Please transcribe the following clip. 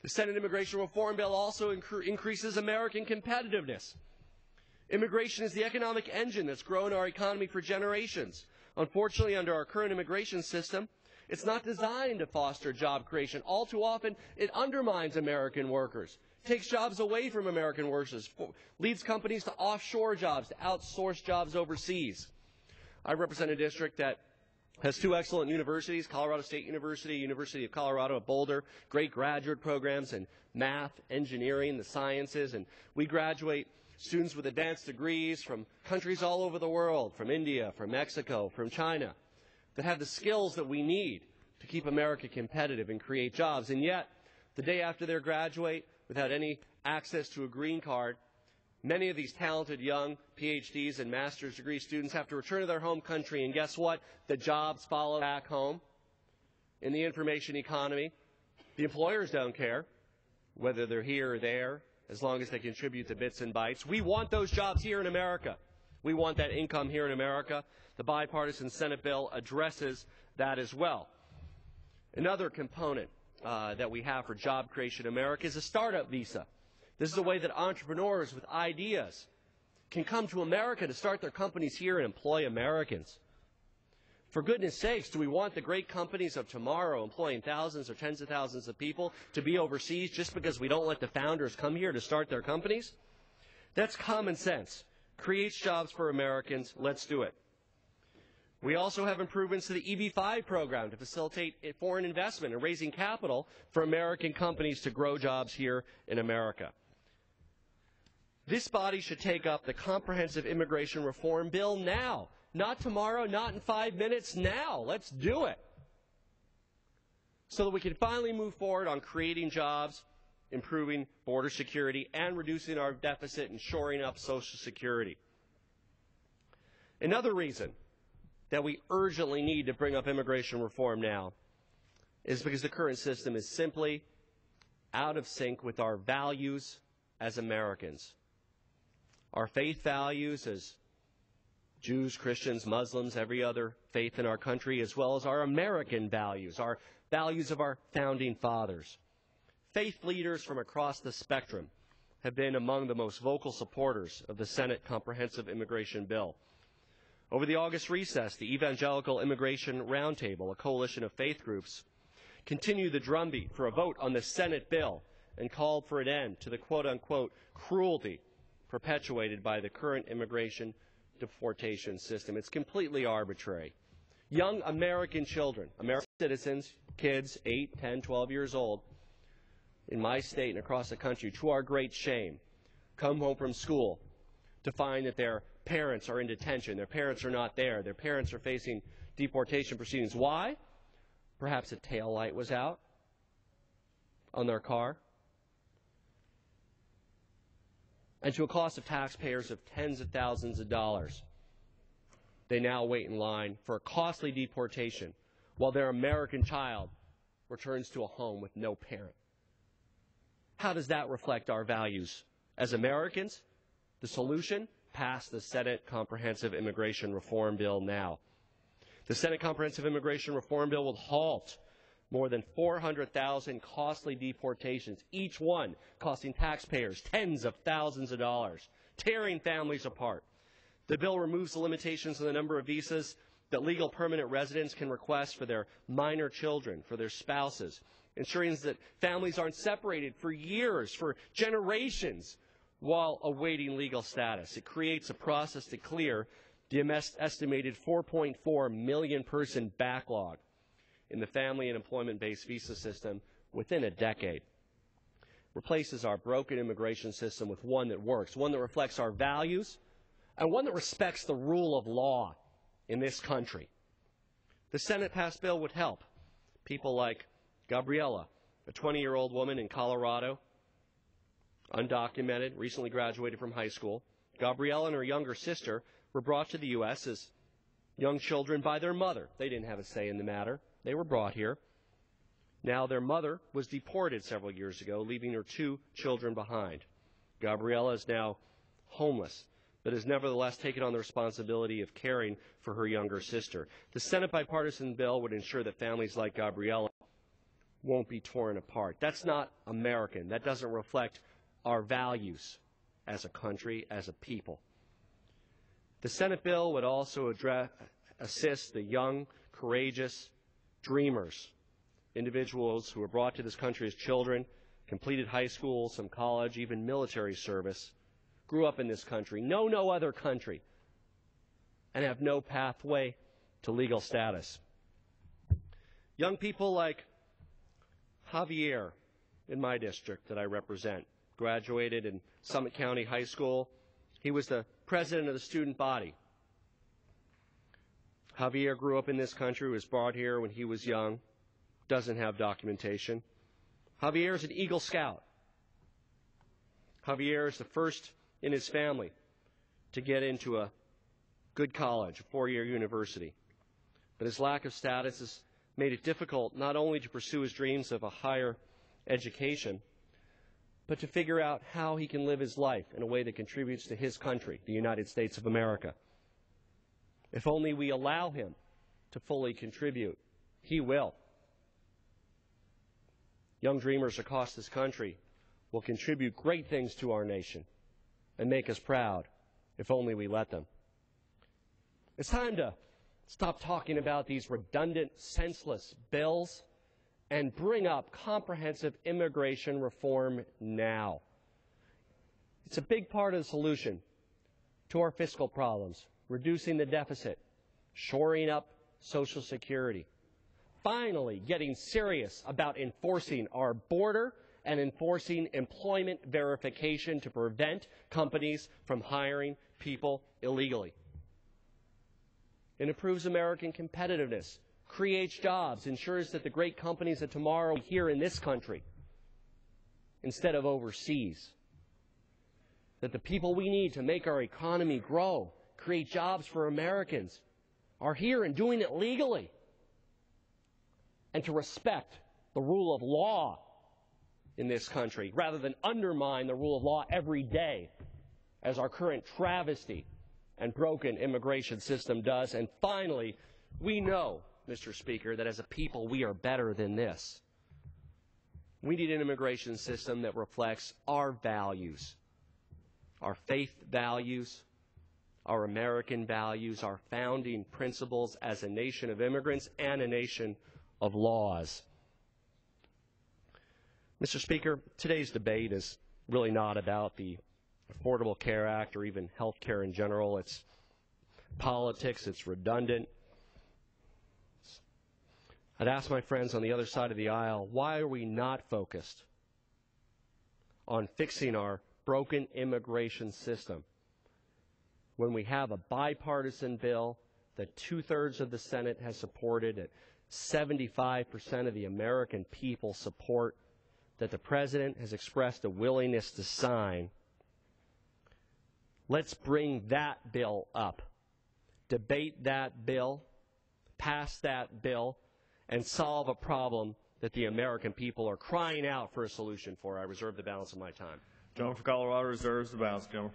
The Senate Immigration Reform Bill also increases American competitiveness. Immigration is the economic engine that's grown our economy for generations. Unfortunately, under our current immigration system, it's not designed to foster job creation. All too often, it undermines American workers, takes jobs away from American workers, leads companies to offshore jobs, to outsource jobs overseas. I represent a district that has two excellent universities, Colorado State University, University of Colorado at Boulder, great graduate programs in math, engineering, the sciences, and we graduate students with advanced degrees from countries all over the world, from India, from Mexico, from China, that have the skills that we need to keep America competitive and create jobs. And yet, the day after they graduate, without any access to a green card, many of these talented young PhDs and master's degree students have to return to their home country, and guess what? The jobs follow back home. In the information economy, the employers don't care whether they're here or there, as long as they contribute to bits and bytes. We want those jobs here in America. We want that income here in America. The bipartisan Senate bill addresses that as well. Another component that we have for job creation in America is a startup visa. This is a way that entrepreneurs with ideas can come to America to start their companies here and employ Americans. For goodness sakes, do we want the great companies of tomorrow employing thousands or tens of thousands of people to be overseas just because we don't let the founders come here to start their companies? That's common sense. Creates jobs for Americans. Let's do it. We also have improvements to the EB-5 program to facilitate foreign investment and raising capital for American companies to grow jobs here in America. This body should take up the comprehensive immigration reform bill now. Not tomorrow, not in 5 minutes, now. Let's do it. So that we can finally move forward on creating jobs, improving border security, and reducing our deficit and shoring up Social Security. Another reason that we urgently need to bring up immigration reform now is because the current system is simply out of sync with our values as Americans. Our faith values as Jews, Christians, Muslims, every other faith in our country, as well as our American values, our values of our founding fathers. Faith leaders from across the spectrum have been among the most vocal supporters of the Senate Comprehensive Immigration Bill. Over the August recess, the Evangelical Immigration Roundtable, a coalition of faith groups, continued the drumbeat for a vote on the Senate bill and called for an end to the quote-unquote cruelty perpetuated by the current immigration deportation system. It's completely arbitrary. Young American children, American citizens, kids 8, 10, 12 years old, in my state and across the country, to our great shame, come home from school to find that their parents are in detention, their parents are not there, their parents are facing deportation proceedings. Why? Perhaps a tail light was out on their car. And to a cost of taxpayers of tens of thousands of dollars, they now wait in line for a costly deportation while their American child returns to a home with no parent. How does that reflect our values as Americans? The solution? Pass the Senate Comprehensive Immigration Reform Bill now. The Senate Comprehensive Immigration Reform Bill will halt more than 400,000 costly deportations, each one costing taxpayers tens of thousands of dollars, tearing families apart. The bill removes the limitations on the number of visas that legal permanent residents can request for their minor children, for their spouses, ensuring that families aren't separated for years, for generations, while awaiting legal status. It creates a process to clear the estimated 4.4 million person backlog in the family and employment-based visa system within a decade. Replaces our broken immigration system with one that works, one that reflects our values, and one that respects the rule of law in this country. The Senate-passed bill would help people like Gabriella, a 20-year-old woman in Colorado, undocumented, recently graduated from high school. Gabriella and her younger sister were brought to the U.S. as young children by their mother. They didn't have a say in the matter. They were brought here. Now their mother was deported several years ago, leaving her 2 children behind. Gabriella is now homeless, but has nevertheless taken on the responsibility of caring for her younger sister. The Senate bipartisan bill would ensure that families like Gabriella won't be torn apart. That's not American. That doesn't reflect our values as a country, as a people. The Senate bill would also assist the young, courageous dreamers, individuals who were brought to this country as children, completed high school, some college, even military service, grew up in this country, know no other country, and have no pathway to legal status. Young people like Javier in my district that I represent, graduated in Summit County High School. He was the president of the student body. Javier grew up in this country, was brought here when he was young, doesn't have documentation. Javier is an Eagle Scout. Javier is the first in his family to get into a good college, a 4-year university. But his lack of status has made it difficult not only to pursue his dreams of a higher education, but to figure out how he can live his life in a way that contributes to his country, the United States of America. If only we allow him to fully contribute, he will. Young dreamers across this country will contribute great things to our nation and make us proud, if only we let them. It's time to stop talking about these redundant, senseless bills and bring up comprehensive immigration reform now. It's a big part of the solution to our fiscal problems, reducing the deficit, shoring up Social Security, finally getting serious about enforcing our border and enforcing employment verification to prevent companies from hiring people illegally. It improves American competitiveness, creates jobs, ensures that the great companies of tomorrow are here in this country instead of overseas. That the people we need to make our economy grow, create jobs for Americans, are here and doing it legally. And to respect the rule of law in this country, rather than undermine the rule of law every day, as our current travesty and broken immigration system does. And finally, we know, Mr. Speaker, that as a people we are better than this. We need an immigration system that reflects our values, our faith values, our American values, our founding principles as a nation of immigrants and a nation of laws. Mr. Speaker, today's debate is really not about the Affordable Care Act or even health care in general. It's politics, it's redundant. I'd ask my friends on the other side of the aisle, why are we not focused on fixing our broken immigration system when we have a bipartisan bill that 2/3 of the Senate has supported, that 75% of the American people support, that the President has expressed a willingness to sign? Let's bring that bill up, debate that bill, pass that bill, and solve a problem that the American people are crying out for a solution for. I reserve the balance of my time. Gentleman for Colorado reserves the balance. Gentleman.